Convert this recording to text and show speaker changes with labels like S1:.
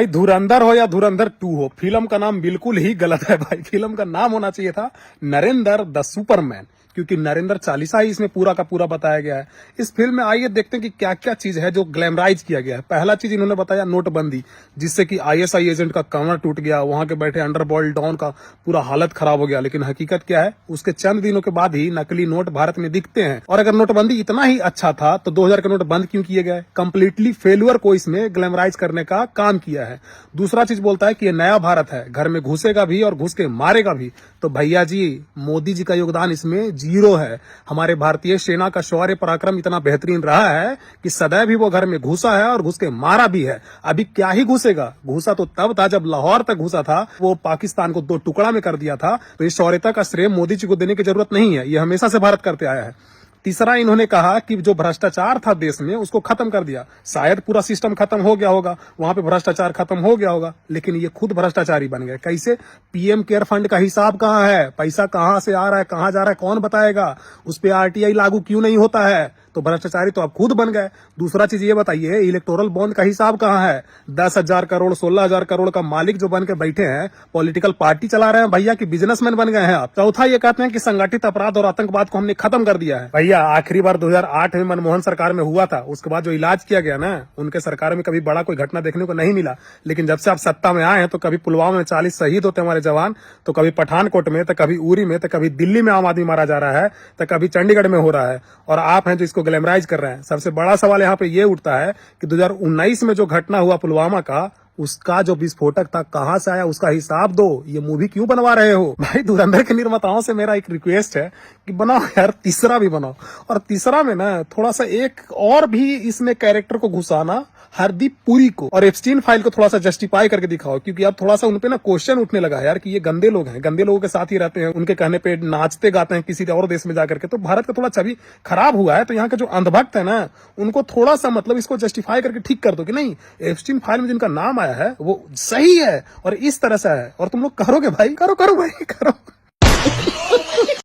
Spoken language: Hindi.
S1: भाई धुरंधर हो या धुरंधर 2 हो, फिल्म का नाम बिल्कुल ही गलत है भाई। फिल्म का नाम होना चाहिए था नरेंद्र द सुपरमैन, क्योंकि नरेंद्र चालीसा ही इसमें पूरा का पूरा बताया गया है। इस फिल्म में आइए देखते हैं कि क्या क्या चीज है जो ग्लैमराइज किया गया है। पहला चीज इन्होंने बताया नोटबंदी, जिससे कि आईएसआई एजेंट का कमर टूट गया, वहां के बैठे अंडरवर्ल्ड डॉन का पूरा हालत खराब हो गया। लेकिन हकीकत क्या है, उसके चंद दिनों के बाद ही नकली नोट भारत में दिखते हैं। और अगर नोटबंदी इतना ही अच्छा था तो 2000 के नोट बंद क्यों किए गए? कंप्लीटली फेल्यूर को इसमें ग्लैमराइज करने का काम किया है। दूसरा चीज बोलता है कि ये नया भारत है, घर में घुसेगा भी और घुस के मारेगा भी। तो भैया जी, मोदी जी का योगदान इसमें जीरो है। हमारे भारतीय सेना का शौर्य पराक्रम इतना बेहतरीन रहा है कि सदैव ही वो घर में घुसा है और घुस के मारा भी है। अभी क्या ही घुसेगा, घुसा तो तब था जब लाहौर तक घुसा था, वो पाकिस्तान को 2 टुकड़ा में कर दिया था। तो इस शौर्यता का श्रेय मोदी जी को देने की जरूरत नहीं है, ये हमेशा से भारत करते आया है। तीसरा इन्होंने कहा कि जो भ्रष्टाचार था देश में उसको खत्म कर दिया। शायद पूरा सिस्टम खत्म हो गया होगा, वहां पे भ्रष्टाचार खत्म हो गया होगा, लेकिन ये खुद भ्रष्टाचारी बन गए। कैसे? पीएम केयर फंड का हिसाब कहाँ है, पैसा कहां से आ रहा है, कहां जा रहा है, कौन बताएगा? उस पर आरटीआई लागू क्यों नहीं होता है? तो भ्रष्टाचारी तो आप खुद बन गए। दूसरा चीज ये बताइए, इलेक्टोरल बॉन्ड का हिसाब कहाँ है? 10,000 करोड़ 16,000 करोड़ का मालिक जो बन के बैठे हैं, पॉलिटिकल पार्टी चला रहे हैं भैया कि बिजनेसमैन बन गए हैं आप? चौथा ये कहते हैं कि संगठित अपराध और आतंकवाद को हमने खत्म कर दिया है। भैया आखिरी बार 2008 में मनमोहन सरकार में हुआ था, उसके बाद जो इलाज किया गया ना, उनके सरकार में कभी बड़ा कोई घटना देखने को नहीं मिला। लेकिन जब से आप सत्ता में आए हैं तो कभी पुलवामा में 40 शहीद होते हमारे जवान, तो कभी पठानकोट में, तो कभी उरी में, तो कभी दिल्ली में आम आदमी मारा जा रहा है, तो कभी चंडीगढ़ में हो रहा है, और आप हैं जो इसको ग्लैमराइज कर रहे हैं। सबसे बड़ा सवाल यहाँ पे ये उठता है कि 2019 में जो घटना हुआ पुलवामा का, उसका जो विस्फोटक था कहां से आया, उसका हिसाब दो। ये मूवी क्यों बनवा रहे हो भाई? धुरंधर के निर्माताओं से मेरा एक रिक्वेस्ट है कि बनाओ यार, तीसरा भी बनाओ। और तीसरा में ना थोड़ा सा एक और भी इसमें कैरेक्टर को घुसाना, हरदीप पुरी को, और एप्स्टीन फाइल को थोड़ा सा जस्टिफाई करके दिखाओ, क्योंकि अब थोड़ा सा उनपे ना क्वेश्चन उठने लगा है यार कि ये गंदे लोग हैं, गंदे लोगों के साथ ही रहते हैं, उनके कहने पे नाचते गाते हैं किसी और देश में जाकर के। तो भारत का थोड़ा छवि खराब हुआ है। तो यहाँ के जो अंधभक्त है ना, उनको थोड़ा सा मतलब इसको जस्टिफाई करके ठीक कर दो कि नहीं, एप्स्टीन फाइल में जिनका नाम आया है वो सही है और इस तरह से है, और तुम लोग करोगे भाई, करो भाई करो।